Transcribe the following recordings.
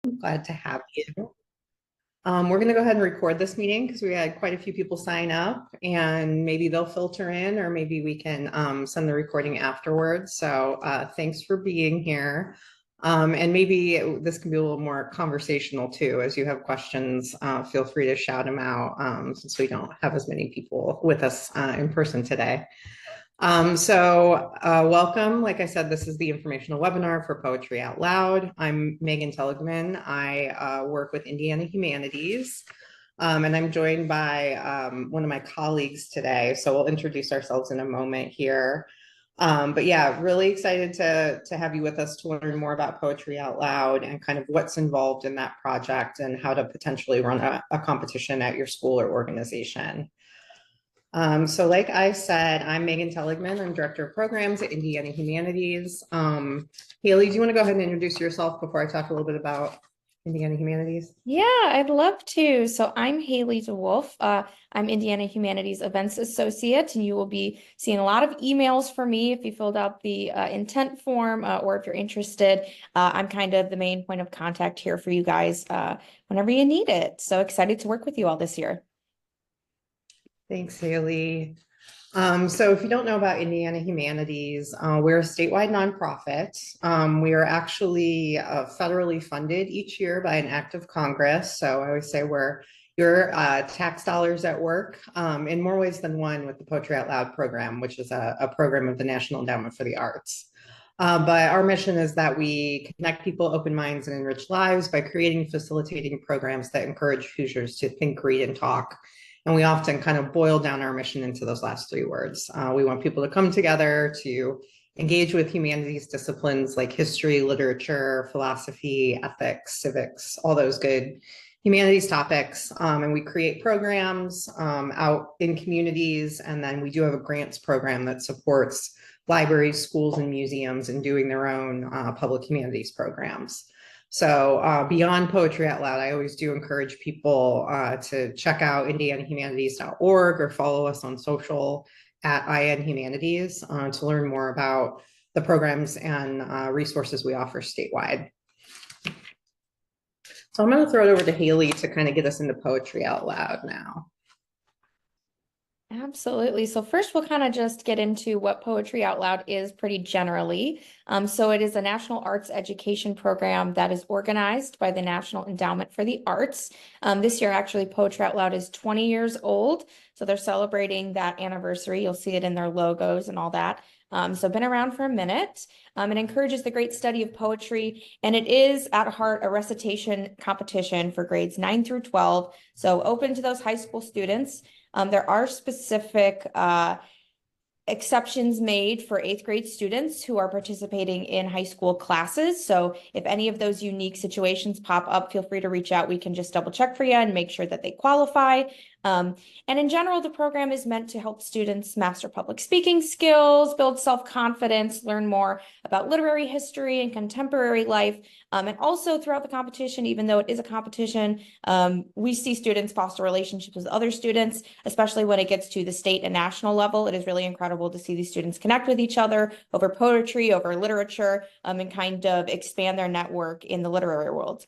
Glad to have you. We're going to go ahead and record this meeting because we had quite a few people sign up and maybe they'll filter in or maybe we can send the recording afterwards. So thanks for being here. And maybe this can be a little more conversational too. As you have questions, feel free to shout them out since we don't have as many people with us in person today. Welcome. Like I said, this is the informational webinar for Poetry Out Loud. I'm Megan Teligman. I work with Indiana Humanities, and I'm joined by one of my colleagues today. So we'll introduce ourselves in a moment here. But yeah, really excited to have you with us to learn more about Poetry Out Loud and kind of what's involved in that project and how to potentially run a competition at your school or organization. So like I said, I'm Megan Teligman. I'm Director of Programs at Indiana Humanities. Haley, do you want to go ahead and introduce yourself before I talk a little bit about Indiana Humanities? Yeah, I'd love to. So I'm Haley DeWolf. I'm Indiana Humanities Events Associate, and you will be seeing a lot of emails from me if you filled out the intent form or if you're interested. I'm kind of the main point of contact here for you guys whenever you need it. So excited to work with you all this year. Thanks, Haley. So if you don't know about Indiana Humanities, we're a statewide nonprofit. We are actually federally funded each year by an act of Congress. So I always say we're your tax dollars at work in more ways than one with the Poetry Out Loud program, which is a program of the National Endowment for the Arts. But our mission is that we connect people, open minds, and enrich lives by creating, facilitating programs that encourage Hoosiers to think, read, and talk. And we often kind of boil down our mission into those last three words. We want people to come together to engage with humanities disciplines like history, literature, philosophy, ethics, civics, all those good humanities topics. And we create programs out in communities. And then we do have a grants program that supports libraries, schools, and museums in doing their own public humanities programs. So beyond Poetry Out Loud, I always do encourage people to check out indianahumanities.org or follow us on social at IN Humanities to learn more about the programs and resources we offer statewide. So I'm going to throw it over to Haley to kind of get us into Poetry Out Loud now. Absolutely. So first, we'll kind of just get into what Poetry Out Loud is pretty generally. So it is a national arts education program that is organized by the National Endowment for the Arts. This year, actually, Poetry Out Loud is 20 years old. So they're celebrating that anniversary. You'll see it in their logos and all that. So been around for a minute. It encourages the great study of poetry, and it is at heart a recitation competition for grades 9 through 12. So open to those high school students. There are specific exceptions made for 8th grade students who are participating in high school classes. So if any of those unique situations pop up, feel free to reach out. We can just double check for you and make sure that they qualify. And in general, the program is meant to help students master public speaking skills, build self-confidence, learn more about literary history and contemporary life. And also throughout the competition, even though it is a competition, we see students foster relationships with other students, especially when it gets to the state and national level. It is really incredible to see these students connect with each other over poetry, over literature, and kind of expand their network in the literary world.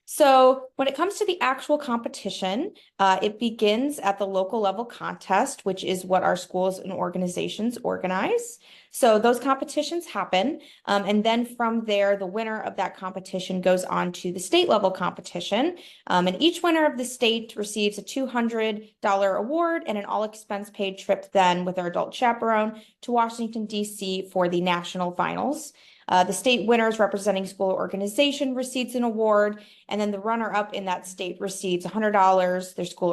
So when it comes to the actual competition, it begins at the local level contest, which is what our schools and organizations organize. So those competitions happen. And then from there, the winner of that competition goes on to the state level competition. And each winner of the state receives a $200 award and an all expense paid trip then with their adult chaperone to Washington, D.C. for the national finals. The state winners representing school organization receives an award, and then the runner-up in that state receives $100. Their school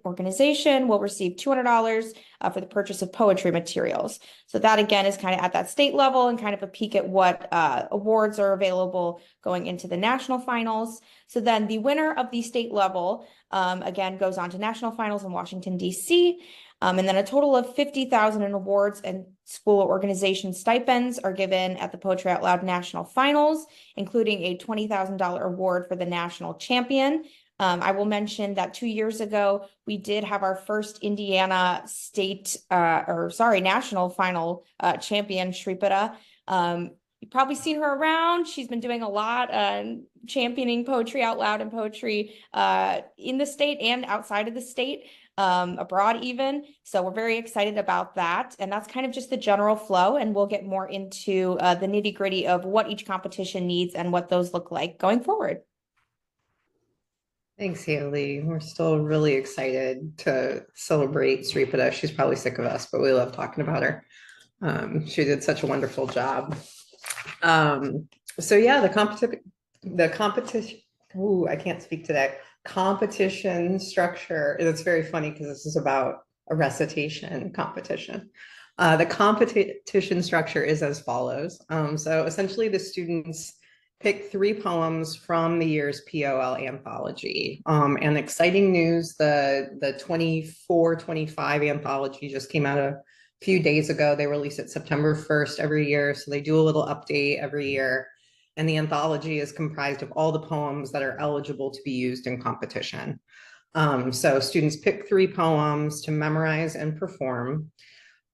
organization will receive $200 for the purchase of poetry materials. So that, again, is kind of at that state level and kind of a peek at what awards are available going into the national finals. So then the winner of the state level, again, goes on to national finals in Washington, D.C., and then a total of $50,000 in awards and school organization stipends are given at the Poetry Out Loud National Finals, including a $20,000 award for the national champion. I will mention that 2 years ago, we did have our first Indiana national final champion, Shripata. You've probably seen her around. She's been doing a lot, championing poetry out loud and poetry in the state and outside of the state, abroad even. So we're very excited about that. And that's kind of just the general flow. And we'll get more into the nitty-gritty of what each competition needs and what those look like going forward. Thanks, Haley. We're still really excited to celebrate Sripada. She's probably sick of us, but we love talking about her. She did such a wonderful job. So yeah, the competition, ooh, I can't speak today. Competition structure, it's very funny because this is about a recitation competition. The competition structure is as follows. So essentially the students pick 3 poems from the year's POL anthology. And exciting news, the 24-25 anthology just came out a few days ago. They release it September 1st every year. So they do a little update every year. And the anthology is comprised of all the poems that are eligible to be used in competition. So students pick 3 poems to memorize and perform.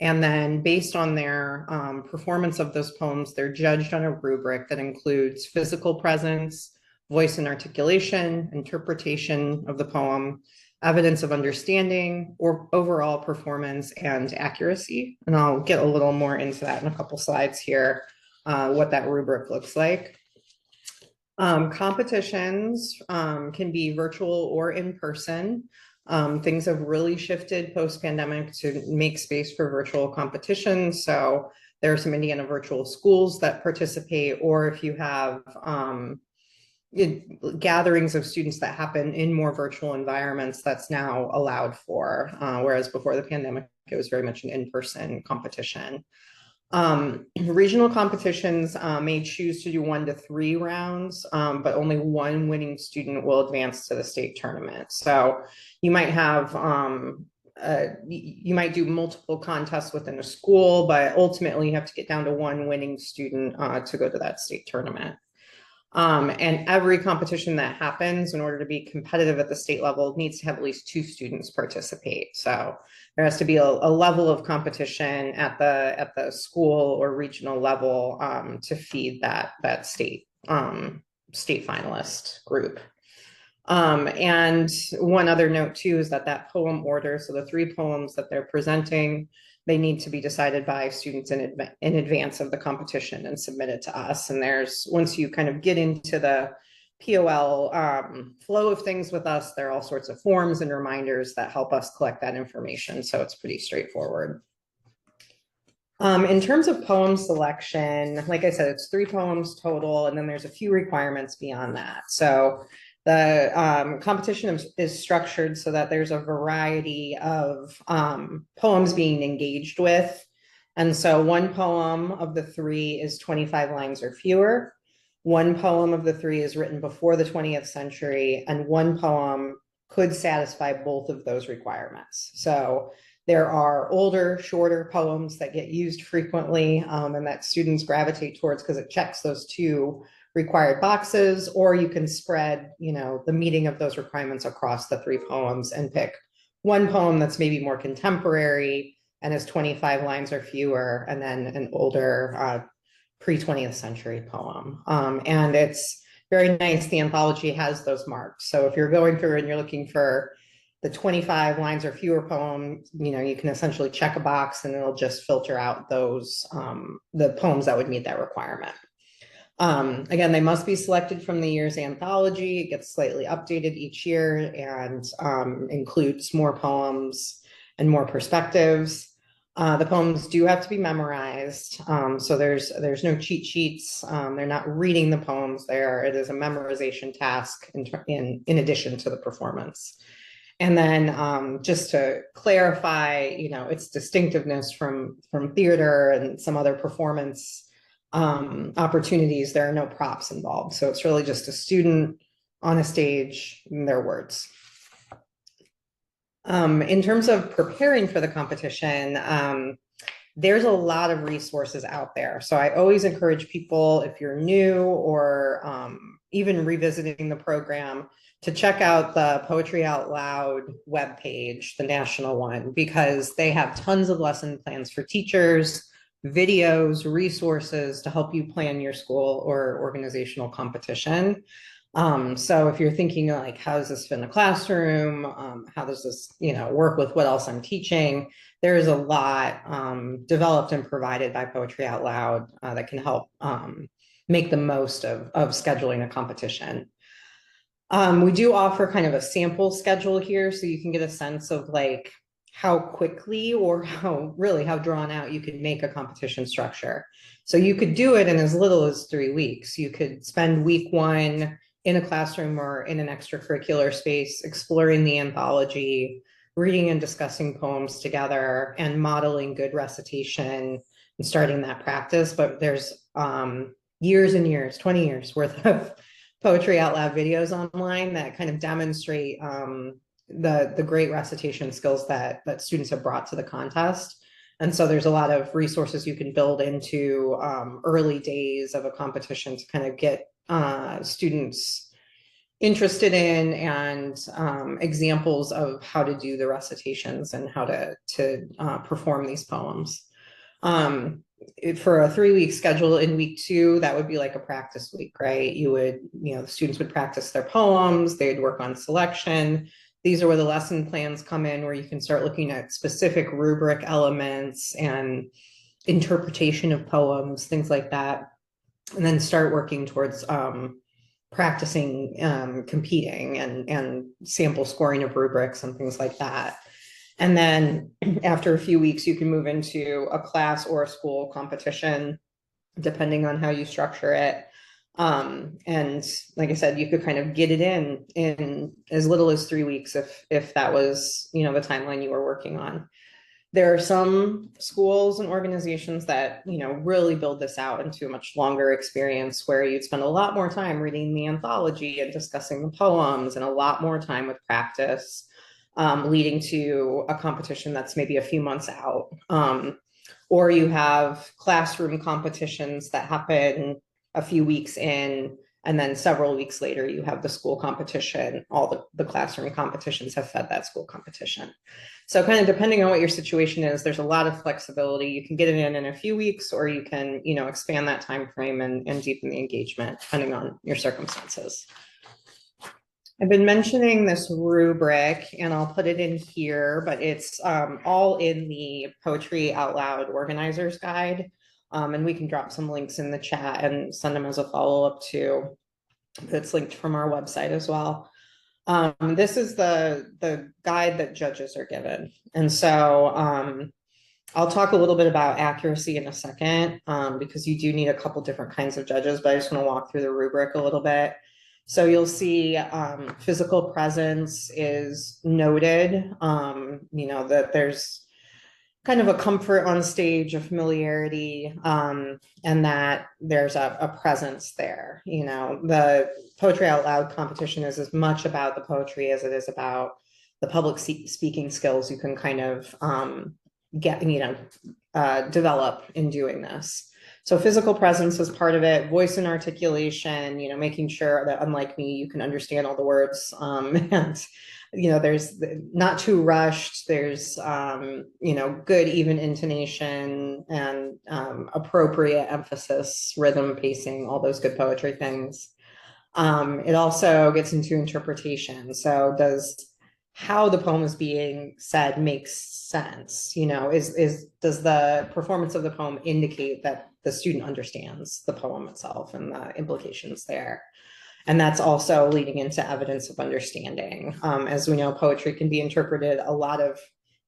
And then based on their performance of those poems, they're judged on a rubric that includes physical presence, voice and articulation, interpretation of the poem, evidence of understanding, or overall performance and accuracy. And I'll get a little more into that in a couple slides here, what that rubric looks like. Competitions can be virtual or in person. Things have really shifted post-pandemic to make space for virtual competitions. So there are some Indiana virtual schools that participate, or if you have gatherings of students that happen in more virtual environments, that's now allowed for, whereas before the pandemic, it was very much an in-person competition. Regional competitions may choose to do 1 to 3 rounds, but only 1 winning student will advance to the state tournament. So you might have, you might do multiple contests within a school, but ultimately you have to get down to 1 winning student to go to that state tournament. And every competition that happens, in order to be competitive at the state level, needs to have at least 2 students participate. So there has to be a level of competition at the school or regional level to feed that state finalist group. And one other note too is that poem order, so the 3 poems that they're presenting, they need to be decided by students in advance of the competition and submitted to us. And once you kind of get into the POL flow of things with us, there are all sorts of forms and reminders that help us collect that information. So it's pretty straightforward. In terms of poem selection, like I said, it's 3 poems total, and then there's a few requirements beyond that. So the competition is structured so that there's a variety of poems being engaged with. And so 1 poem of the 3 is 25 lines or fewer. 1 poem of the 3 is written before the 20th century, and 1 poem could satisfy both of those requirements. So there are older, shorter poems that get used frequently and that students gravitate towards because it checks those 2 required boxes, or you can spread, the meeting of those requirements across the 3 poems and pick 1 poem that's maybe more contemporary and is 25 lines or fewer, and then an older pre-20th century poem. And it's very nice. The anthology has those marks. So if you're going through and you're looking for the 25 lines or fewer poem, you can essentially check a box and it'll just filter out those, the poems that would meet that requirement. Again, they must be selected from the year's anthology. It gets slightly updated each year and includes more poems and more perspectives. The poems do have to be memorized. So there's no cheat sheets. They're not reading the poems there. It is a memorization task in addition to the performance. And then just to clarify, its distinctiveness from theater and some other performance opportunities, there are no props involved. So it's really just a student on a stage and their words. In terms of preparing for the competition, there's a lot of resources out there. So I always encourage people, if you're new or even revisiting the program, to check out the Poetry Out Loud webpage, the national one, because they have tons of lesson plans for teachers, videos, resources to help you plan your school or organizational competition. So if you're thinking like, how does this fit in a classroom? How does this, work with what else I'm teaching? There is a lot developed and provided by Poetry Out Loud that can help make the most of scheduling a competition. We do offer kind of a sample schedule here, so you can get a sense of like how quickly or how drawn out you could make a competition structure. So you could do it in as little as 3 weeks. You could spend week one in a classroom or in an extracurricular space, exploring the anthology, reading and discussing poems together, and modeling good recitation and starting that practice. But there's years and years, 20 years worth of Poetry Out Loud videos online that kind of demonstrate the great recitation skills that students have brought to the contest. And so there's a lot of resources you can build into early days of a competition to kind of get students interested in and examples of how to do the recitations and how to perform these poems. For a 3-week schedule, in week 2, that would be like a practice week, right? The students would practice their poems, they'd work on selection. These are where the lesson plans come in, where you can start looking at specific rubric elements and interpretation of poems, things like that, and then start working towards practicing competing and sample scoring of rubrics and things like that. And then after a few weeks, you can move into a class or a school competition, depending on how you structure it. And like I said, you could kind of get it in as little as 3 weeks if that was, the timeline you were working on. There are some schools and organizations that, really build this out into a much longer experience, where you'd spend a lot more time reading the anthology and discussing the poems, and a lot more time with practice, leading to a competition that's maybe a few months out. Or you have classroom competitions that happen a few weeks in, and then several weeks later, you have the school competition. All the classroom competitions have fed that school competition. So kind of depending on what your situation is, there's a lot of flexibility. You can get it in a few weeks, or you can, expand that time frame and deepen the engagement depending on your circumstances. I've been mentioning this rubric, and I'll put it in here, but it's all in the Poetry Out Loud Organizer's Guide. And we can drop some links in the chat and send them as a follow-up too. That's linked from our website as well. This is the guide that judges are given. And so I'll talk a little bit about accuracy in a second, because you do need a couple different kinds of judges, but I just want to walk through the rubric a little bit. So you'll see physical presence is noted, that there's kind of a comfort on stage, a familiarity, and that there's a presence there. The Poetry Out Loud competition is as much about the poetry as it is about the public speaking skills you can kind of develop in doing this. So physical presence is part of it, voice and articulation, making sure that, unlike me, you can understand all the words, and there's not too rushed. There's, good even intonation and appropriate emphasis, rhythm, pacing, all those good poetry things. It also gets into interpretation. So does how the poem is being said makes sense? Does the performance of the poem indicate that the student understands the poem itself and the implications there? And that's also leading into evidence of understanding. As we know, poetry can be interpreted a lot of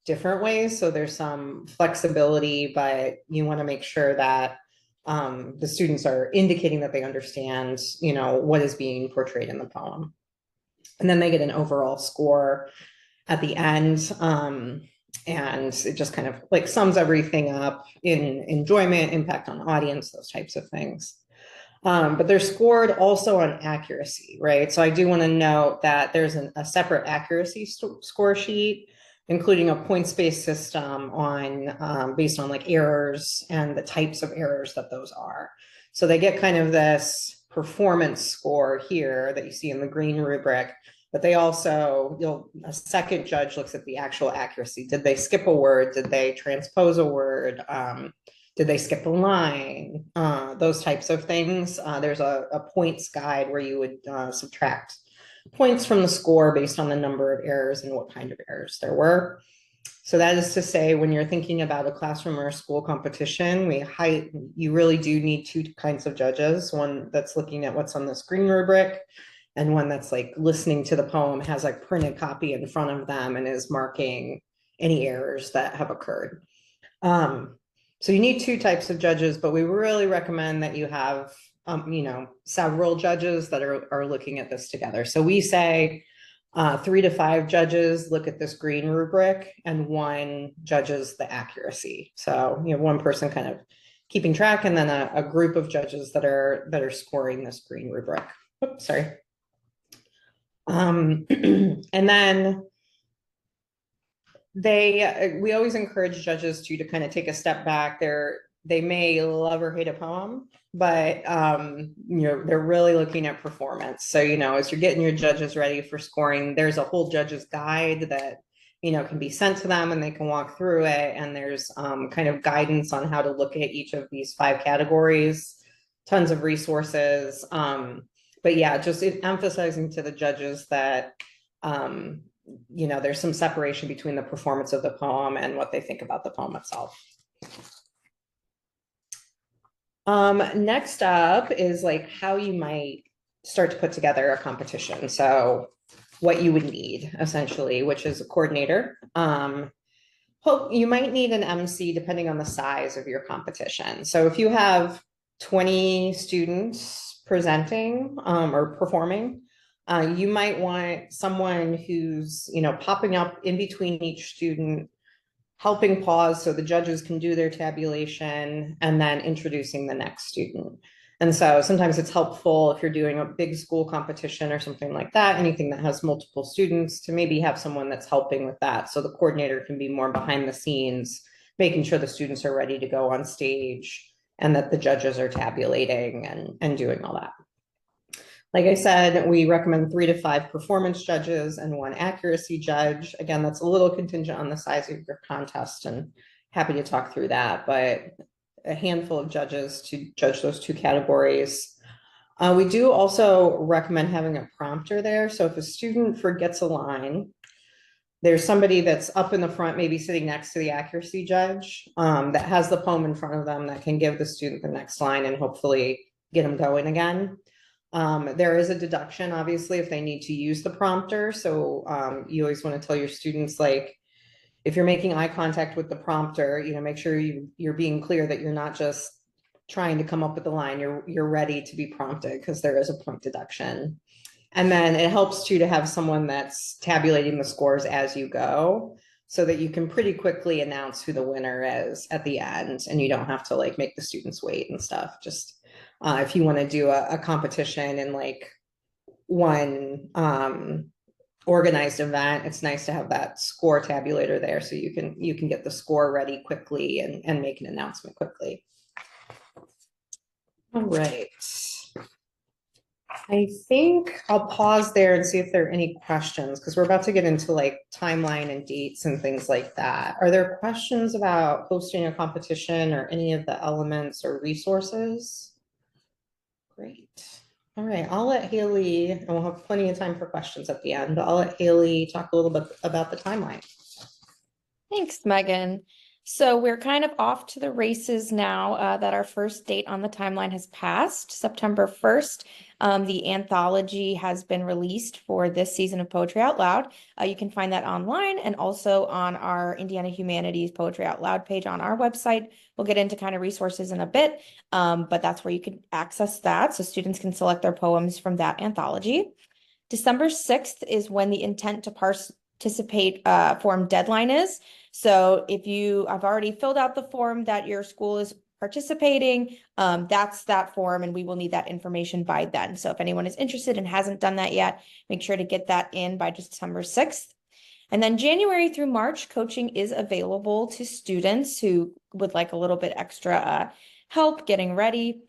different ways. So there's some flexibility, but you want to make sure that the students are indicating that they understand, what is being portrayed in the poem. And then they get an overall score at the end. And it just kind of like sums everything up in enjoyment, impact on audience, those types of things. But they're scored also on accuracy, right? So I do want to note that there's a separate accuracy score sheet, including a points-based system on based on like errors and the types of errors that those are. So they get kind of this performance score here that you see in the green rubric, but they also, a second judge looks at the actual accuracy. Did they skip a word? Did they transpose a word? Did they skip a line? Those types of things. There's a points guide where you would subtract points from the score based on the number of errors and what kind of errors there were. So that is to say, when you're thinking about a classroom or a school competition, you really do need two kinds of judges, one that's looking at what's on the screen rubric and one that's like listening to the poem, has a printed copy in front of them and is marking any errors that have occurred. So you need two types of judges, but we really recommend that you have, several judges that are looking at this together. So we say 3 to 5 judges look at this green rubric and 1 judges the accuracy. So you have one person kind of keeping track and then a group of judges that are scoring this green rubric. Oops, sorry. And then we always encourage judges to kind of take a step back. They may love or hate a poem, but they're really looking at performance. So as you're getting your judges ready for scoring, there's a whole judge's guide that can be sent to them and they can walk through it, and there's kind of guidance on how to look at each of these 5 categories, tons of resources. But yeah, just emphasizing to the judges that there's some separation between the performance of the poem and what they think about the poem itself. Next up is like how you might start to put together a competition. So what you would need essentially, which is a coordinator. You might need an MC depending on the size of your competition. So if you have 20 students presenting or performing, you might want someone who's, popping up in between each student, helping pause so the judges can do their tabulation, and then introducing the next student. And so sometimes it's helpful if you're doing a big school competition or something like that, anything that has multiple students, to maybe have someone that's helping with that. So the coordinator can be more behind the scenes, making sure the students are ready to go on stage and that the judges are tabulating and doing all that. Like I said, we recommend 3 to 5 performance judges and 1 accuracy judge. Again, that's a little contingent on the size of your contest, and happy to talk through that, but a handful of judges to judge those 2 categories. We do also recommend having a prompter there. So if a student forgets a line, there's somebody that's up in the front, maybe sitting next to the accuracy judge, that has the poem in front of them that can give the student the next line and hopefully get them going again. There is a deduction, obviously, if they need to use the prompter. So you always want to tell your students, like, if you're making eye contact with the prompter, make sure you're being clear that you're not just trying to come up with the line, you're ready to be prompted, because there is a point deduction. And then it helps too to have someone that's tabulating the scores as you go, so that you can pretty quickly announce who the winner is at the end, and you don't have to like make the students wait and stuff. Just if you want to do a competition in like one organized event, it's nice to have that score tabulator there, so you can get the score ready quickly and make an announcement quickly. All right. I think I'll pause there and see if there are any questions, because we're about to get into like timeline and dates and things like that. Are there questions about hosting a competition or any of the elements or resources? Great. All right, I'll let Haley, and we'll have plenty of time for questions at the end, but I'll let Haley talk a little bit about the timeline. Thanks, Megan. So we're kind of off to the races now that our first date on the timeline has passed, September 1st. The anthology has been released for this season of Poetry Out Loud. You can find that online and also on our Indiana Humanities Poetry Out Loud page on our website. We'll get into kind of resources in a bit, but that's where you can access that, so students can select their poems from that anthology. December 6th is when the intent to participate form deadline is. So if you have already filled out the form that your school is participating, that's that form, and we will need that information by then. So if anyone is interested and hasn't done that yet, make sure to get that in by December 6th. And then January through March, coaching is available to students who would like a little bit extra help getting ready.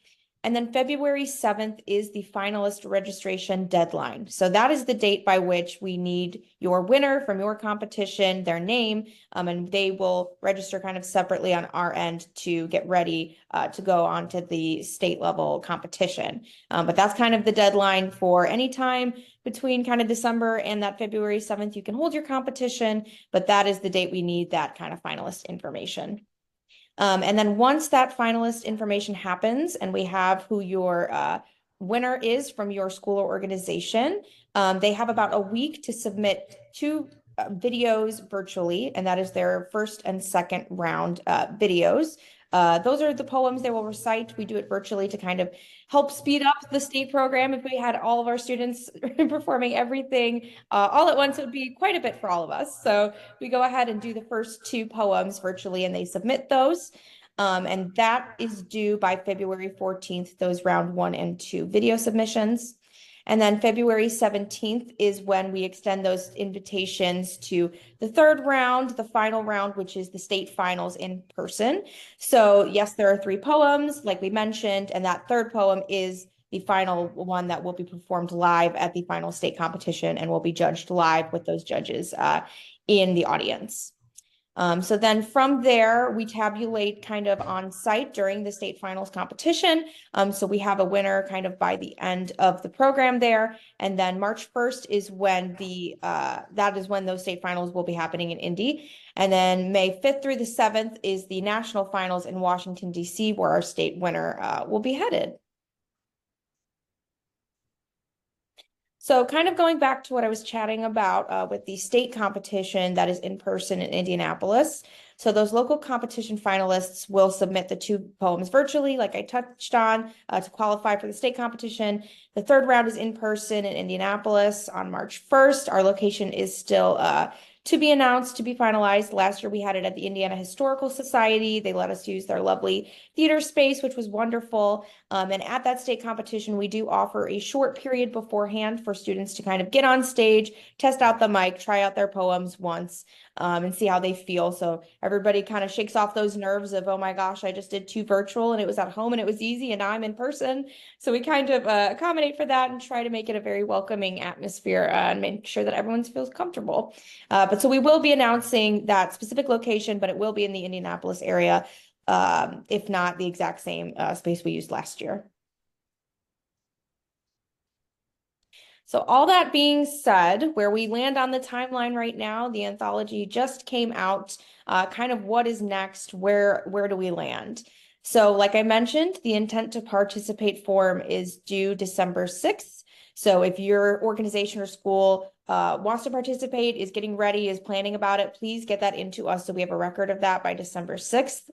And then February 7th is the finalist registration deadline. So that is the date by which we need your winner from your competition, their name, and they will register kind of separately on our end to get ready to go on to the state level competition. But that's kind of the deadline for any time between kind of December and that February 7th. You can hold your competition, but that is the date we need that kind of finalist information. And then once that finalist information happens and we have who your winner is from your school or organization, they have about a week to submit 2 videos virtually, and that is their first and second round videos. Those are the poems they will recite. We do it virtually to kind of help speed up the state program. If we had all of our students performing everything all at once, it would be quite a bit for all of us. So we go ahead and do the first 2 poems virtually, and they submit those. And that is due by February 14th, those round 1 and 2 video submissions. And then February 17th is when we extend those invitations to the 3rd round, the final round, which is the state finals in person. So yes, there are 3 poems, like we mentioned, and that 3rd poem is the final one that will be performed live at the final state competition and will be judged live with those judges in the audience. So then from there, we tabulate kind of on site during the state finals competition. So we have a winner kind of by the end of the program there. And then March 1st is when that is when those state finals will be happening in Indy. And then May 5th through the 7th is the national finals in Washington, D.C., where our state winner will be headed. So kind of going back to what I was chatting about with the state competition that is in person in Indianapolis. So those local competition finalists will submit the 2 poems virtually, like I touched on, to qualify for the state competition. The 3rd round is in person in Indianapolis on March 1st. Our location is still to be announced, to be finalized. Last year we had it at the Indiana Historical Society. They let us use their lovely theater space, which was wonderful. And at that state competition, we do offer a short period beforehand for students to kind of get on stage, test out the mic, try out their poems once, and see how they feel. So everybody kind of shakes off those nerves of, oh my gosh, I just did 2 virtual and it was at home and it was easy and now I'm in person. So we kind of accommodate for that and try to make it a very welcoming atmosphere and make sure that everyone feels comfortable. But so we will be announcing that specific location, but it will be in the Indianapolis area, if not the exact same space we used last year. So all that being said, where we land on the timeline right now, the anthology just came out, kind of what is next, where do we land? So like I mentioned, the intent to participate form is due December 6th. So if your organization or school wants to participate, is getting ready, is planning about it, please get that into us so we have a record of that by December 6th.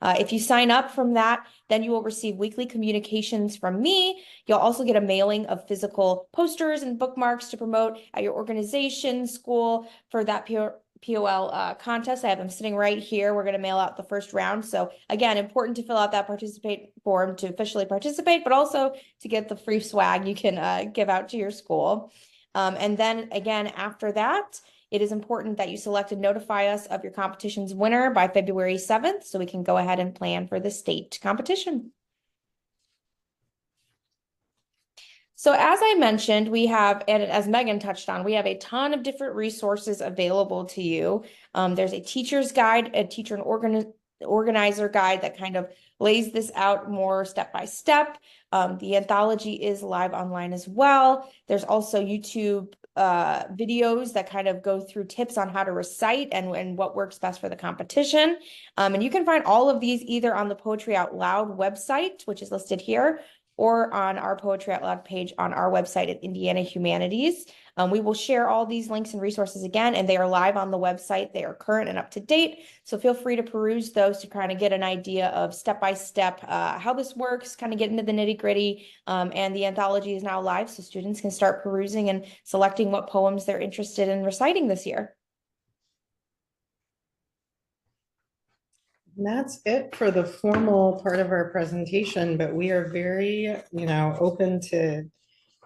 If you sign up from that, then you will receive weekly communications from me. You'll also get a mailing of physical posters and bookmarks to promote at your organization, school for that POL contest. I have them sitting right here. We're going to mail out the first round. So again, important to fill out that participate form to officially participate, but also to get the free swag you can give out to your school. And then again, after that, it is important that you select and notify us of your competition's winner by February 7th so we can go ahead and plan for the state competition. So as I mentioned, we have, and as Megan touched on, we have a ton of different resources available to you. There's a teacher's guide, a teacher and organizer guide that kind of lays this out more step by step. The anthology is live online as well. There's also YouTube videos that kind of go through tips on how to recite and what works best for the competition. And you can find all of these either on the Poetry Out Loud website, which is listed here, or on our Poetry Out Loud page on our website at Indiana Humanities. We will share all these links and resources again, and they are live on the website. They are current and up to date. So feel free to peruse those to kind of get an idea of step-by-step how this works, kind of get into the nitty-gritty. And the anthology is now live, so students can start perusing and selecting what poems they're interested in reciting this year. And that's it for the formal part of our presentation, but we are very, open to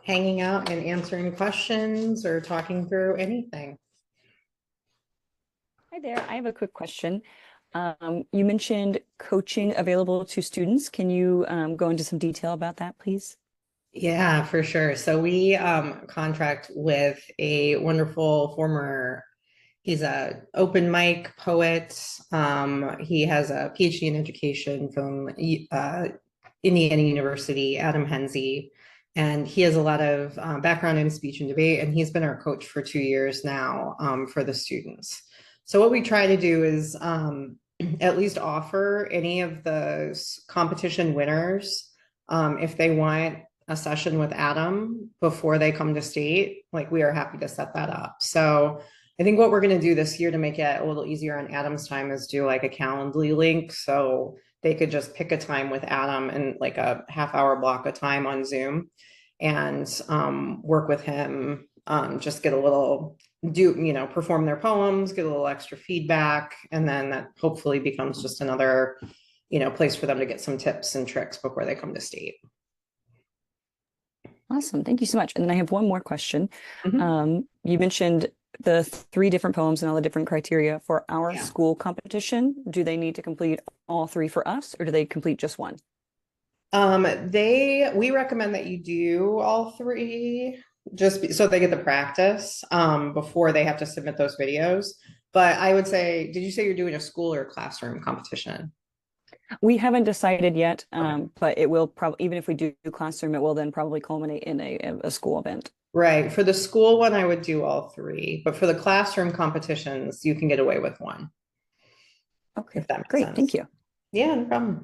hanging out and answering questions or talking through anything. Hi there, I have a quick question. You mentioned coaching available to students. Can you go into some detail about that, please? Yeah, for sure. So we contract with a wonderful former, he's a open mic poet. He has a PhD in education from Indiana University, Adam Henze, and he has a lot of background in speech and debate, and he's been our coach for 2 years now for the students. So what we try to do is at least offer any of the competition winners, if they want a session with Adam before they come to state, like we are happy to set that up. So I think what we're going to do this year to make it a little easier on Adam's time is do like a Calendly link. So they could just pick a time with Adam and like a half-hour block of time on Zoom and work with him, just get a little, perform their poems, get a little extra feedback. And then that hopefully becomes just another, place for them to get some tips and tricks before they come to state. Awesome. Thank you so much. And then I have one more question. Mhm. You mentioned the 3 different poems and all the different criteria for our Yeah. school competition. Do they need to complete all 3 for us, or do they complete just one? We recommend that you do all 3 so they get the practice before they have to submit those videos. But I would say, did you say you're doing a school or classroom competition? We haven't decided yet, Okay. but it will probably, even if we do classroom, it will then probably culminate in a school event. Right. For the school one, I would do all 3, but for the classroom competitions, you can get away with one, Okay, if that makes great. sense. Thank you. Yeah, no problem.